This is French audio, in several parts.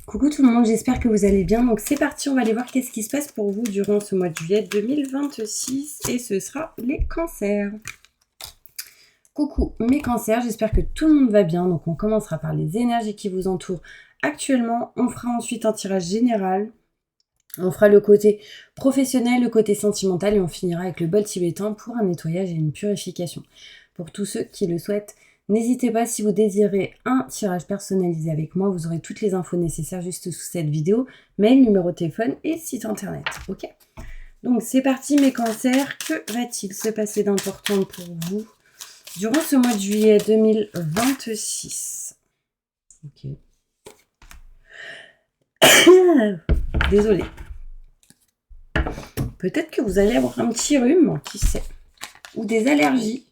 Coucou tout le monde, j'espère que vous allez bien. Donc c'est parti, on va aller voir qu'est-ce qui se passe pour vous durant ce mois de juillet 2026 et ce sera les cancers. Coucou mes cancers, j'espère que tout le monde va bien. Donc on commencera par les énergies qui vous entourent actuellement. On fera ensuite un tirage général. On fera le côté professionnel, le côté sentimental et on finira avec le bol tibétain pour un nettoyage et une purification. Pour tous ceux qui le souhaitent, n'hésitez pas, si vous désirez un tirage personnalisé avec moi, vous aurez toutes les infos nécessaires juste sous cette vidéo, mail, numéro de téléphone et site internet. Ok ? Donc c'est parti mes cancers, que va-t-il se passer d'important pour vous durant ce mois de juillet 2026 ? Ok. Désolée. Peut-être que vous allez avoir un petit rhume, qui sait, ou des allergies,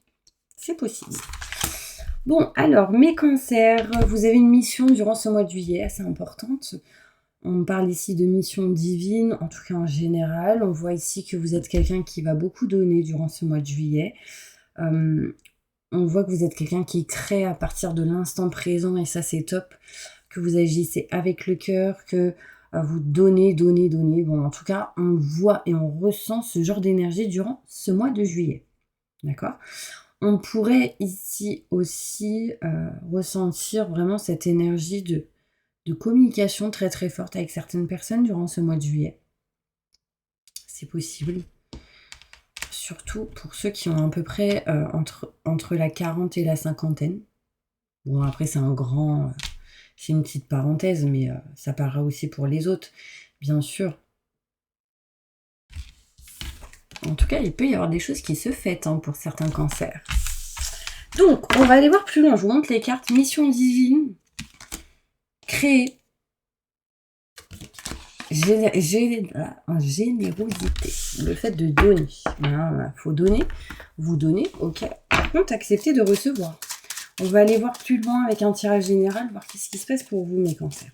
c'est possible. Bon, alors, mes cancers, vous avez une mission durant ce mois de juillet assez importante. On parle ici de mission divine, en tout cas en général. On voit ici que vous êtes quelqu'un qui va beaucoup donner durant ce mois de juillet. On voit que vous êtes quelqu'un qui crée à partir de l'instant présent, et ça c'est top, que vous agissez avec le cœur, que vous donnez. Bon, en tout cas, on voit et on ressent ce genre d'énergie durant ce mois de juillet. D'accord ? On pourrait ici aussi ressentir vraiment cette énergie de communication très très forte avec certaines personnes durant ce mois de juillet. C'est possible. Surtout pour ceux qui ont à peu près entre la 40 et la cinquantaine. Bon, après, c'est une petite parenthèse, mais ça parlera aussi pour les autres, bien sûr. En tout cas, il peut y avoir des choses qui se fêtent pour certains cancers. Donc, on va aller voir plus loin. Je vous montre les cartes. Mission divine, créer, générosité, le fait de donner. Il faut donner, vous donnez, ok. Par contre, acceptez de recevoir. On va aller voir plus loin avec un tirage général, voir qu'est-ce qui se passe pour vous, mes cancers.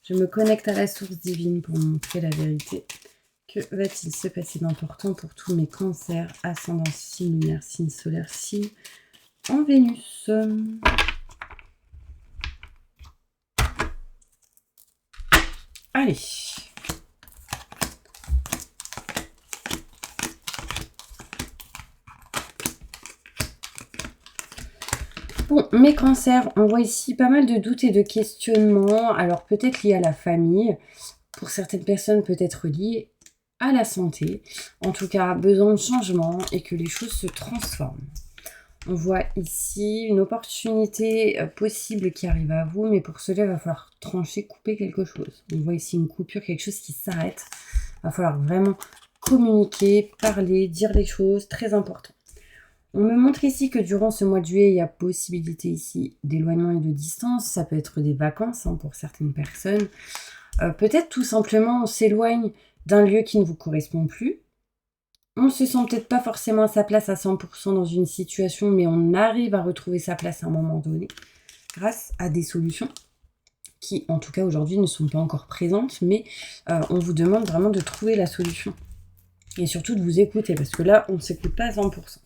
Je me connecte à la source divine pour montrer la vérité. Que va-t-il se passer d'important pour tous mes cancers, ascendant, signe lunaire, signe solaire, signe en Vénus. Allez. Bon, mes cancers, on voit ici pas mal de doutes et de questionnements. Alors peut-être liés à la famille, pour certaines personnes peut-être liés à la santé. En tout cas, besoin de changement et que les choses se transforment. On voit ici une opportunité possible qui arrive à vous, mais pour cela, il va falloir trancher, couper quelque chose. On voit ici une coupure, quelque chose qui s'arrête. Il va falloir vraiment communiquer, parler, dire les choses, très important. On me montre ici que durant ce mois de juillet, il y a possibilité ici d'éloignement et de distance. Ça peut être des vacances pour certaines personnes. Peut-être tout simplement, on s'éloigne d'un lieu qui ne vous correspond plus. On ne se sent peut-être pas forcément à sa place à 100% dans une situation, mais on arrive à retrouver sa place à un moment donné grâce à des solutions qui, en tout cas aujourd'hui, ne sont pas encore présentes, mais on vous demande vraiment de trouver la solution et surtout de vous écouter, parce que là, on ne s'écoute pas à 100%.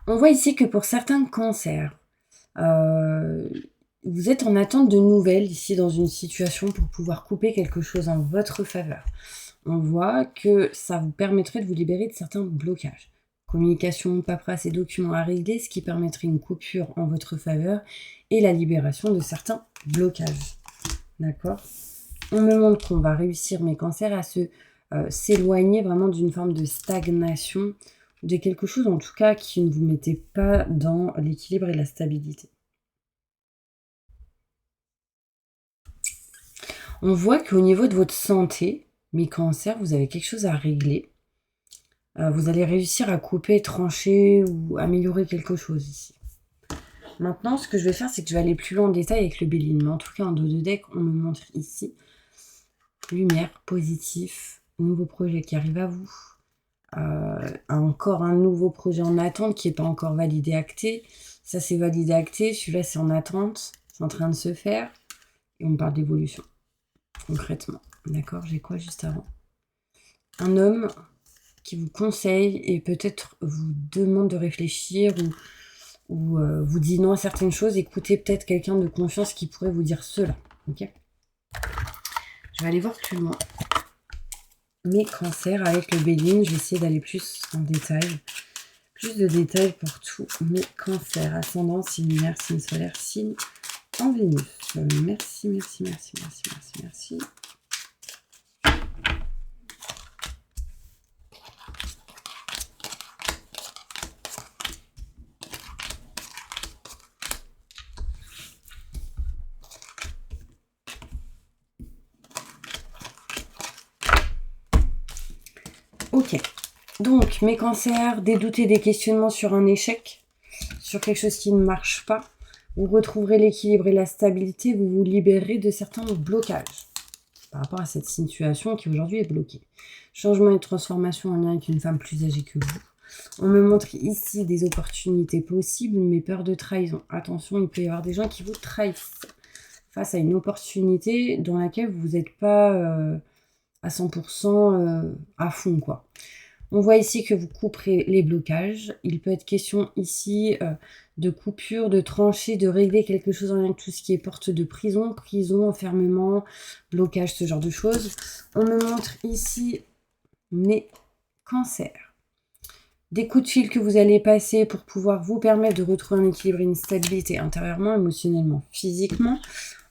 On voit ici que pour certains cancers, vous êtes en attente de nouvelles ici dans une situation pour pouvoir couper quelque chose en votre faveur. On voit que ça vous permettrait de vous libérer de certains blocages. Communication, paperasse et documents à régler, ce qui permettrait une coupure en votre faveur et la libération de certains blocages. D'accord ? On me montre qu'on va réussir, mes cancers, à s'éloigner vraiment d'une forme de stagnation, de quelque chose en tout cas qui ne vous mettait pas dans l'équilibre et la stabilité. On voit qu'au niveau de votre santé, mes cancers, vous avez quelque chose à régler. Vous allez réussir à couper, trancher ou améliorer quelque chose ici. Maintenant, ce que je vais faire, c'est que je vais aller plus loin en détail avec le Béline. Mais en tout cas, en dos de deck, on me montre ici lumière, positif, nouveau projet qui arrive à vous. Encore un nouveau projet en attente qui n'est pas encore validé, acté. Ça, c'est validé, acté. Celui-là, c'est en attente. C'est en train de se faire. Et on parle d'évolution, concrètement. D'accord, j'ai quoi juste avant ? Un homme qui vous conseille et peut-être vous demande de réfléchir ou ou vous dit non à certaines choses, écoutez peut-être quelqu'un de confiance qui pourrait vous dire cela. Ok. Je vais aller voir plus loin. Mes cancers avec le Béline, je vais essayer d'aller plus en détail. Plus de détails pour tous mes cancers. Ascendant, signe lunaire, signe solaire, signe en Vénus. Merci, merci, merci, merci, merci, merci. Ok, donc mes cancers, des doutes et des questionnements sur un échec, sur quelque chose qui ne marche pas. Vous retrouverez l'équilibre et la stabilité, vous vous libérerez de certains blocages par rapport à cette situation qui aujourd'hui est bloquée. Changement et transformation en lien avec une femme plus âgée que vous. On me montre ici des opportunités possibles, mais peur de trahison. Attention, il peut y avoir des gens qui vous trahissent face à une opportunité dans laquelle vous n'êtes pas à 100% à fond, quoi. On voit ici que vous couperez les blocages. Il peut être question ici de coupure, de trancher, de régler quelque chose en lien avec tout ce qui est porte de prison, enfermement, blocage, ce genre de choses. On me montre ici mes cancers. Des coups de fil que vous allez passer pour pouvoir vous permettre de retrouver un équilibre et une stabilité intérieurement, émotionnellement, physiquement.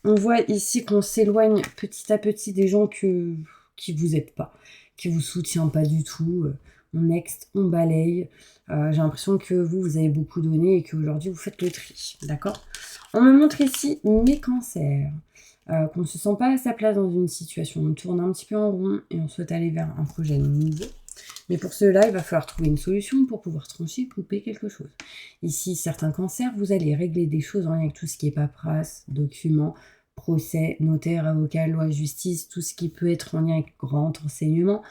On voit ici qu'on s'éloigne petit à petit des gens qui vous aident pas, qui vous soutiennent pas du tout. On next, on balaye. J'ai l'impression que vous avez beaucoup donné et qu'aujourd'hui vous faites le tri, d'accord? On me montre ici mes cancers, qu'on ne se sent pas à sa place dans une situation. On tourne un petit peu en rond et on souhaite aller vers un projet nouveau. Mais pour cela, il va falloir trouver une solution pour pouvoir trancher, couper quelque chose. Ici, certains cancers, vous allez régler des choses en lien avec tout ce qui est paperasse, documents, procès, notaire, avocat, loi, justice, tout ce qui peut être en lien avec grand enseignement.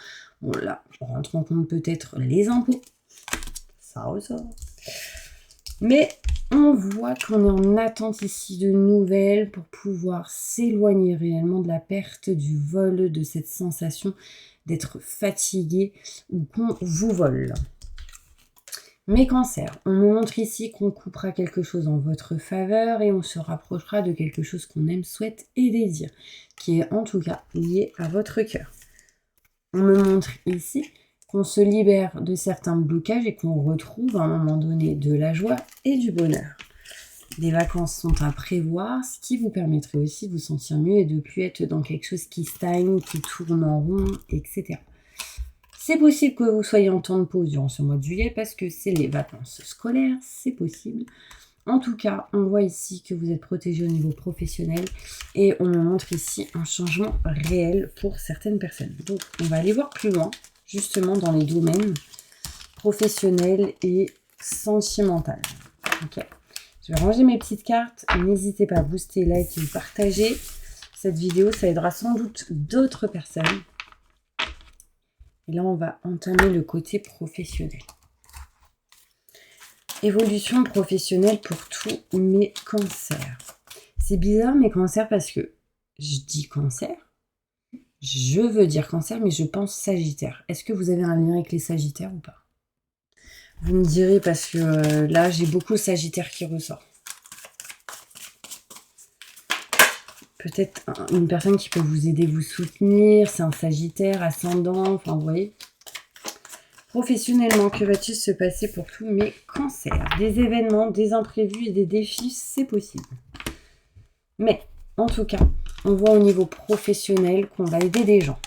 Bon là, on rentre en compte peut-être les impôts. Ça ressort. Mais on voit qu'on est en attente ici de nouvelles pour pouvoir s'éloigner réellement de la perte, du vol, de cette sensation d'être fatigué ou qu'on vous vole. Mes cancers, on me montre ici qu'on coupera quelque chose en votre faveur et on se rapprochera de quelque chose qu'on aime, souhaite et désire, qui est en tout cas lié à votre cœur. On me montre ici qu'on se libère de certains blocages et qu'on retrouve à un moment donné de la joie et du bonheur. Des vacances sont à prévoir, ce qui vous permettrait aussi de vous sentir mieux et de ne plus être dans quelque chose qui stagne, qui tourne en rond, etc. C'est possible que vous soyez en temps de pause durant ce mois de juillet parce que c'est les vacances scolaires, c'est possible. En tout cas, on voit ici que vous êtes protégé au niveau professionnel et on me montre ici un changement réel pour certaines personnes. Donc, on va aller voir plus loin, justement dans les domaines professionnels et sentimentaux. Ok. Je vais ranger mes petites cartes. N'hésitez pas à booster, like et partager cette vidéo. Ça aidera sans doute d'autres personnes. Et là, on va entamer le côté professionnel. Évolution professionnelle pour tous mes cancers. C'est bizarre mes cancers parce que je dis cancer. Je veux dire cancer, mais je pense sagittaire. Est-ce que vous avez un lien avec les sagittaires ou pas? Vous me direz parce que là, j'ai beaucoup sagittaire qui ressort. Peut-être une personne qui peut vous aider, vous soutenir. C'est un sagittaire, ascendant, enfin vous voyez. Professionnellement, que va-t-il se passer pour tous mes cancers? Des événements, des imprévus et des défis, c'est possible. Mais, en tout cas, on voit au niveau professionnel qu'on va aider des gens.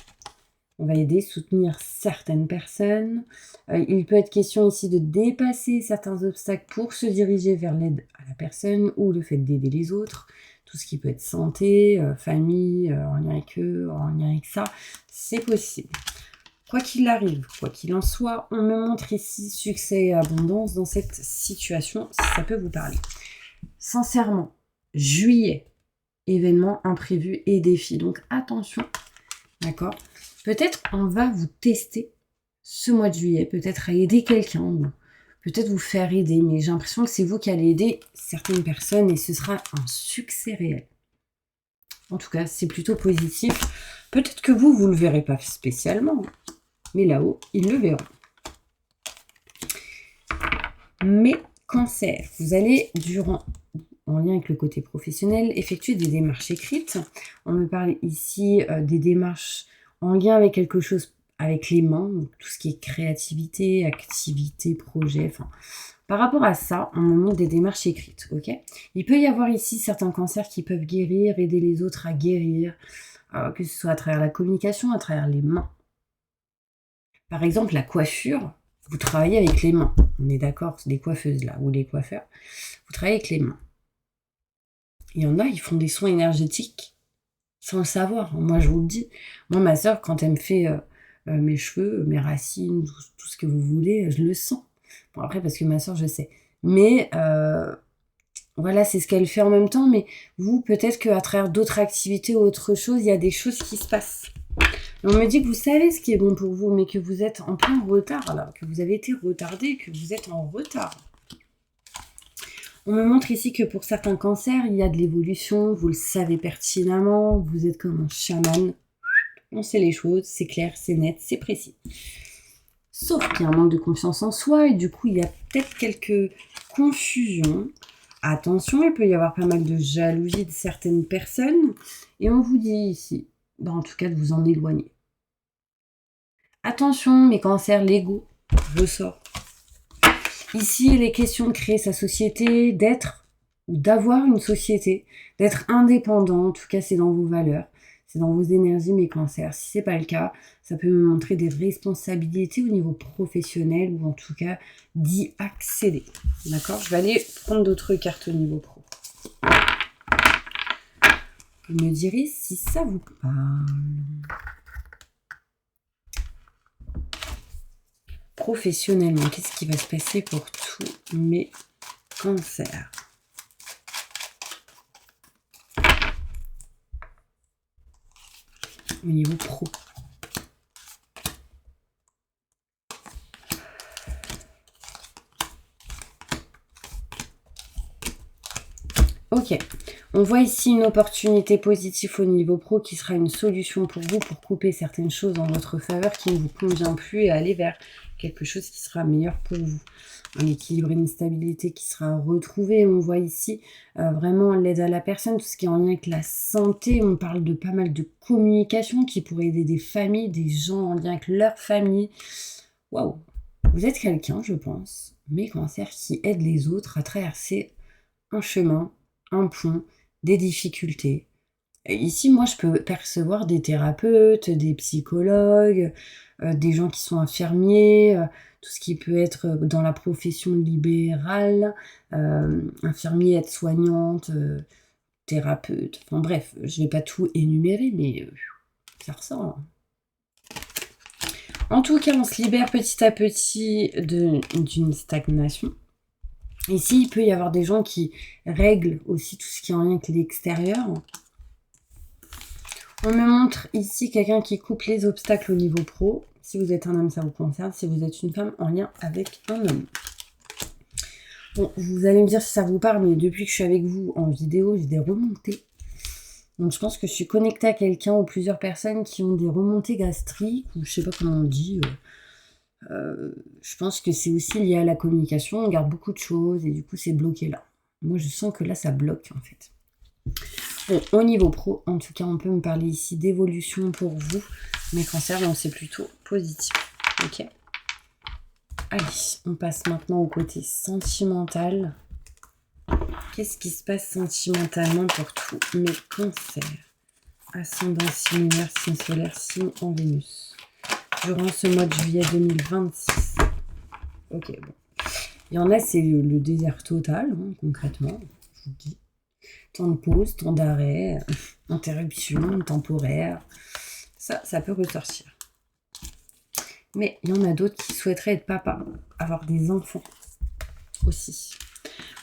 On va aider, soutenir certaines personnes. Il peut être question ici de dépasser certains obstacles pour se diriger vers l'aide à la personne ou le fait d'aider les autres. Tout ce qui peut être santé, famille, en lien avec eux, en lien avec ça, c'est possible. Quoi qu'il arrive, quoi qu'il en soit, on me montre ici succès et abondance dans cette situation, si ça peut vous parler. Sincèrement, juillet, événements imprévus et défis. Donc attention, d'accord? Peut-être on va vous tester ce mois de juillet, peut-être à aider quelqu'un, ou peut-être vous faire aider, mais j'ai l'impression que c'est vous qui allez aider certaines personnes et ce sera un succès réel. En tout cas, c'est plutôt positif. Peut-être que vous ne le verrez pas spécialement, mais là-haut, ils le verront. Mes Cancer, vous allez, en lien avec le côté professionnel, effectuer des démarches écrites. On me parle ici des démarches en lien avec quelque chose avec les mains, donc tout ce qui est créativité, activité, projet, enfin... Par rapport à ça, on me montre des démarches écrites, ok? Il peut y avoir ici certains cancers qui peuvent guérir, aider les autres à guérir, que ce soit à travers la communication, à travers les mains. Par exemple, la coiffure, vous travaillez avec les mains. On est d'accord, c'est des coiffeuses là, ou les coiffeurs. Vous travaillez avec les mains. Il y en a, ils font des soins énergétiques sans le savoir. Moi, je vous le dis. Moi, ma soeur, quand elle me fait mes cheveux, mes racines, tout ce que vous voulez, je le sens. Bon, après, parce que ma soeur, je sais. Mais voilà, c'est ce qu'elle fait en même temps. Mais vous, peut-être qu'à travers d'autres activités ou autre chose, il y a des choses qui se passent. Et on me dit que vous savez ce qui est bon pour vous, mais que vous êtes en plein retard, là, que vous avez été retardé, que vous êtes en retard. On me montre ici que pour certains cancers, il y a de l'évolution, vous le savez pertinemment, vous êtes comme un chaman. On sait les choses, c'est clair, c'est net, c'est précis. Sauf qu'il y a un manque de confiance en soi et du coup, il y a peut-être quelques confusions. Attention, il peut y avoir pas mal de jalousie de certaines personnes. Et on vous dit ici, en tout cas, de vous en éloigner. Attention, mes cancers, l'ego ressort. Ici, il est question de créer sa société, d'être ou d'avoir une société, d'être indépendant. En tout cas, c'est dans vos valeurs. C'est dans vos énergies, mes cancers. Si ce n'est pas le cas, ça peut me montrer des responsabilités au niveau professionnel ou en tout cas d'y accéder. D'accord? Je vais aller prendre d'autres cartes au niveau pro. Vous me direz si ça vous parle. Professionnellement, qu'est-ce qui va se passer pour tous mes cancers? Au niveau pro. Ok, on voit ici une opportunité positive au niveau pro qui sera une solution pour vous pour couper certaines choses en votre faveur qui ne vous convient plus et aller vers quelque chose qui sera meilleur pour vous. Un équilibre et une stabilité qui sera retrouvée. On voit ici vraiment l'aide à la personne, tout ce qui est en lien avec la santé. On parle de pas mal de communication qui pourrait aider des familles, des gens en lien avec leur famille. Waouh! Vous êtes quelqu'un, je pense, mes cancers, qui aide les autres à traverser un chemin, un pont, des difficultés. Et ici, moi, je peux percevoir des thérapeutes, des psychologues, des gens qui sont infirmiers, tout ce qui peut être dans la profession libérale, infirmier, aide-soignante, thérapeute. Enfin bref, je ne vais pas tout énumérer, mais ça ressort. Hein. En tout cas, on se libère petit à petit d'une stagnation. Ici, il peut y avoir des gens qui règlent aussi tout ce qui est en lien avec l'extérieur. On me montre ici quelqu'un qui coupe les obstacles au niveau pro. Si vous êtes un homme, ça vous concerne. Si vous êtes une femme, en lien avec un homme. Bon, vous allez me dire si ça vous parle, mais depuis que je suis avec vous en vidéo, j'ai des remontées. Donc je pense que je suis connectée à quelqu'un ou plusieurs personnes qui ont des remontées gastriques, ou je sais pas comment on dit. Je pense que c'est aussi lié à la communication. On garde beaucoup de choses et du coup, c'est bloqué là. Moi, je sens que là, ça bloque en fait. Bon, au niveau pro, en tout cas, on peut me parler ici d'évolution pour vous. Mes cancers, donc c'est plutôt positif. Ok. Allez, on passe maintenant au côté sentimental. Qu'est-ce qui se passe sentimentalement pour tous mes cancers? Ascendant, signe lunaire, signe solaire, signe en Vénus. Durant ce mois de juillet 2026. Ok, bon. Il y en a, c'est le désert total, hein, concrètement, je vous dis. Temps de pause, temps d'arrêt, interruption temporaire. Ça peut ressortir. Mais il y en a d'autres qui souhaiteraient être papa, avoir des enfants aussi.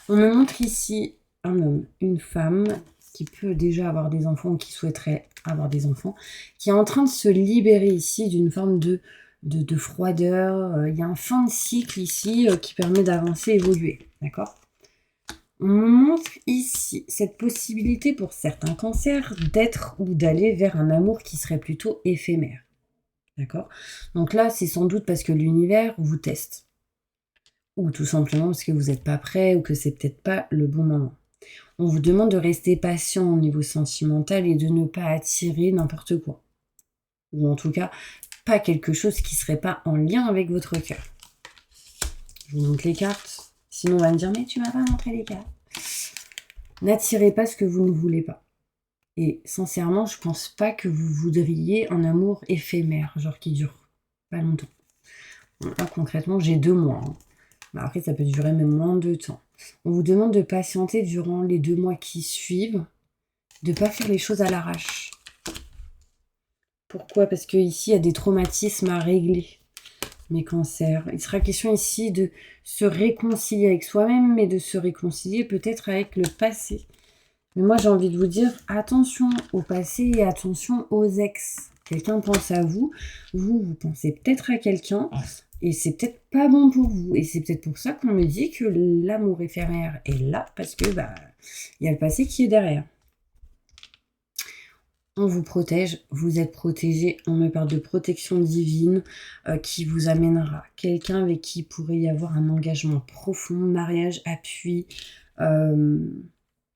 On me montre ici un homme, une femme qui peut déjà avoir des enfants ou qui souhaiterait avoir des enfants, qui est en train de se libérer ici d'une forme de froideur. Il y a un fin de cycle ici qui permet d'avancer, évoluer. D'accord ? On me montre ici cette possibilité pour certains cancers d'être ou d'aller vers un amour qui serait plutôt éphémère. D'accord ? Donc là, c'est sans doute parce que l'univers vous teste. ou tout simplement parce que vous n'êtes pas prêt ou que c'est peut-être pas le bon moment. On vous demande de rester patient au niveau sentimental et de ne pas attirer n'importe quoi. Ou en tout cas, pas quelque chose qui ne serait pas en lien avec votre cœur. Je vous montre les cartes. Sinon, on va me dire, mais tu m'as pas montré les cartes. N'attirez pas ce que vous ne voulez pas. Et sincèrement, je pense pas que vous voudriez un amour éphémère, genre qui dure pas longtemps. Bon, là, concrètement, j'ai 2 mois. Bah, après, ça peut durer même moins de temps. On vous demande de patienter durant les 2 mois qui suivent, de ne pas faire les choses à l'arrache. Pourquoi? Parce qu'ici, il y a des traumatismes à régler, mes cancers. Il sera question ici de se réconcilier avec soi-même, mais de se réconcilier peut-être avec le passé. Mais moi, j'ai envie de vous dire, attention au passé et attention aux ex. Quelqu'un pense à vous, vous pensez peut-être à quelqu'un, et c'est peut-être pas bon pour vous. Et c'est peut-être pour ça qu'on me dit que l'amour éphémère est là, parce que y a le passé qui est derrière. On vous protège, vous êtes protégé. On me parle de protection divine qui vous amènera quelqu'un avec qui il pourrait y avoir un engagement profond, mariage, appui,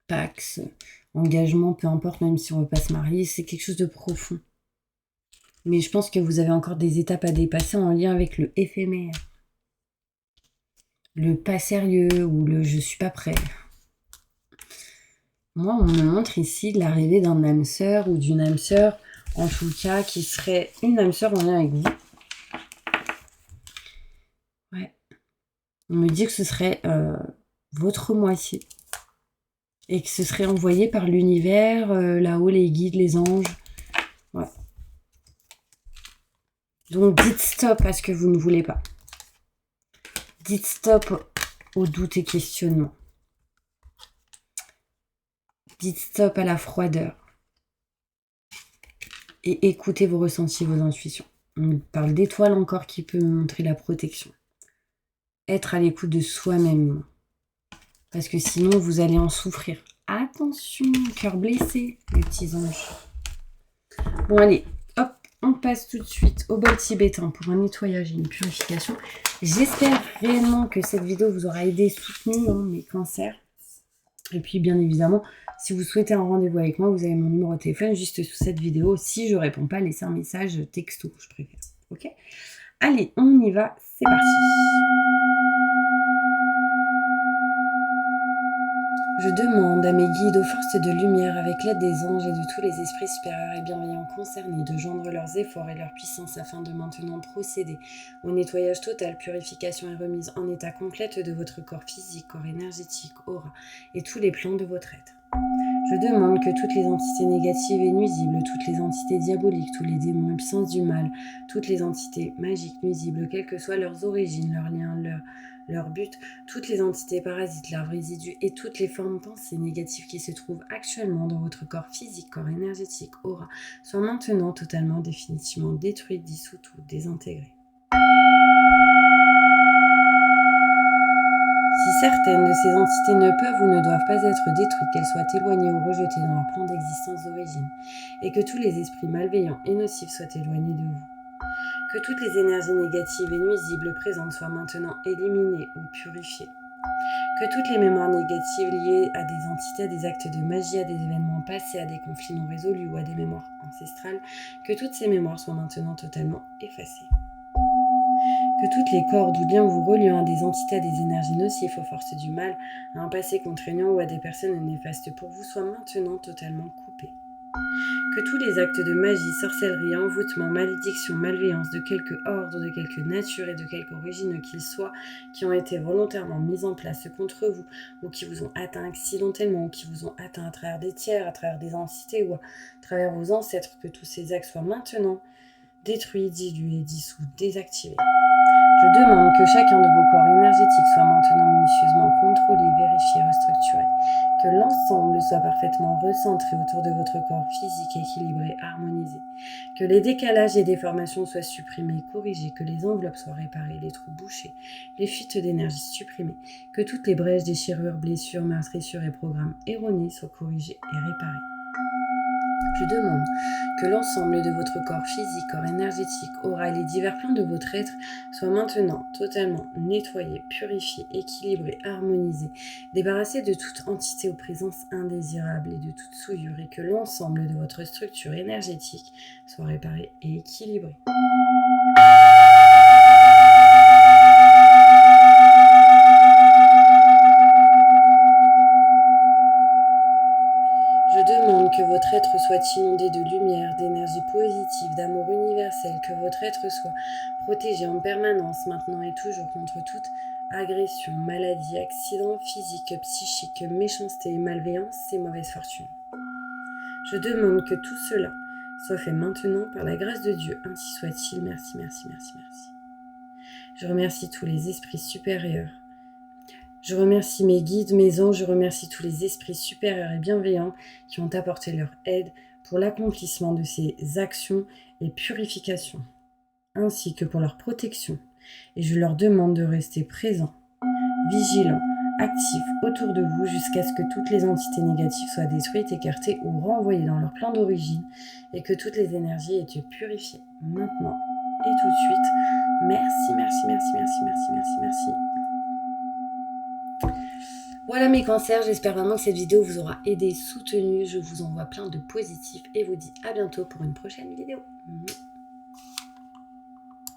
pax, engagement, peu importe, même si on ne veut pas se marier, c'est quelque chose de profond. Mais je pense que vous avez encore des étapes à dépasser en lien avec le éphémère. Le pas sérieux ou le je suis pas prêt. Moi, on me montre ici l'arrivée d'un âme sœur ou d'une âme sœur, en tout cas, qui serait une âme sœur en lien avec vous. Ouais. On me dit que ce serait votre moitié. Et que ce serait envoyé par l'univers, là-haut, les guides, les anges. Ouais. Donc, dites stop à ce que vous ne voulez pas. Dites stop aux doutes et questionnements. Dites stop à la froideur. Et écoutez vos ressentis, vos intuitions. On parle d'étoiles encore qui peut montrer la protection. Être à l'écoute de soi-même. Parce que sinon, vous allez en souffrir. Attention, cœur blessé, les petits anges. Bon, allez, hop, on passe tout de suite au bol tibétain pour un nettoyage et une purification. J'espère réellement que cette vidéo vous aura aidé, soutenu mes cancers. Et puis, bien évidemment, si vous souhaitez un rendez-vous avec moi, vous avez mon numéro de téléphone juste sous cette vidéo. Si je ne réponds pas, laissez un message texto, je préfère. Ok? Allez, on y va, c'est parti. Je demande à mes guides, aux forces de lumière, avec l'aide des anges et de tous les esprits supérieurs et bienveillants concernés, de joindre leurs efforts et leur puissance afin de maintenant procéder au nettoyage total, purification et remise en état complète de votre corps physique, corps énergétique, aura et tous les plans de votre être. Je demande que toutes les entités négatives et nuisibles, toutes les entités diaboliques, tous les démons et puissances du mal, toutes les entités magiques nuisibles, quelles que soient leurs origines, leurs liens, leur but, toutes les entités parasites, leurs résidus et toutes les formes pensées négatives qui se trouvent actuellement dans votre corps physique, corps énergétique, aura, soient maintenant totalement, définitivement détruites, dissoutes ou désintégrées. Si certaines de ces entités ne peuvent ou ne doivent pas être détruites, qu'elles soient éloignées ou rejetées dans leur plan d'existence d'origine, et que tous les esprits malveillants et nocifs soient éloignés de vous. Que toutes les énergies négatives et nuisibles présentes soient maintenant éliminées ou purifiées. Que toutes les mémoires négatives liées à des entités, à des actes de magie, à des événements passés, à des conflits non résolus ou à des mémoires ancestrales, que toutes ces mémoires soient maintenant totalement effacées. Que toutes les cordes ou liens vous reliant à des entités, à des énergies nocives, aux forces du mal, à un passé contraignant ou à des personnes néfastes pour vous soient maintenant totalement coupés. Que tous les actes de magie, sorcellerie, envoûtement, malédiction, malveillance de quelque ordre, de quelque nature et de quelque origine qu'ils soient, qui ont été volontairement mis en place contre vous, ou qui vous ont atteint accidentellement, ou qui vous ont atteint à travers des tiers, à travers des entités, ou à travers vos ancêtres, que tous ces actes soient maintenant détruits, dilués, dissous, désactivés. Je demande que chacun de vos corps énergétiques soit maintenant minutieusement contrôlé, vérifié, restructuré. Que l'ensemble soit parfaitement recentré autour de votre corps physique, équilibré, harmonisé. Que les décalages et déformations soient supprimés, corrigés. Que les enveloppes soient réparées, les trous bouchés, les fuites d'énergie supprimées. Que toutes les brèches, déchirures, blessures, meurtrissures et programmes erronés soient corrigés et réparés. Je demande que l'ensemble de votre corps physique, corps énergétique, aura et les divers plans de votre être soient maintenant totalement nettoyés, purifiés, équilibrés, harmonisés, débarrassés de toute entité aux présences indésirables et de toute souillure, et que l'ensemble de votre structure énergétique soit réparé et équilibré. Je demande que votre être soit inondé de lumière, d'énergie positive, d'amour universel, que votre être soit protégé en permanence, maintenant et toujours, contre toute agression, maladie, accident physique, psychique, méchanceté, malveillance et mauvaise fortune. Je demande que tout cela soit fait maintenant par la grâce de Dieu. Ainsi soit-il. Merci, merci, merci, merci. Je remercie tous les esprits supérieurs. Je remercie mes guides, mes anges, je remercie tous les esprits supérieurs et bienveillants qui ont apporté leur aide pour l'accomplissement de ces actions et purifications, ainsi que pour leur protection. Et je leur demande de rester présents, vigilants, actifs autour de vous jusqu'à ce que toutes les entités négatives soient détruites, écartées ou renvoyées dans leur plan d'origine et que toutes les énergies aient été purifiées maintenant et tout de suite. Merci, merci, merci, merci, merci, merci, merci. Voilà mes cancers, j'espère vraiment que cette vidéo vous aura aidé, soutenu. Je vous envoie plein de positifs et vous dis à bientôt pour une prochaine vidéo.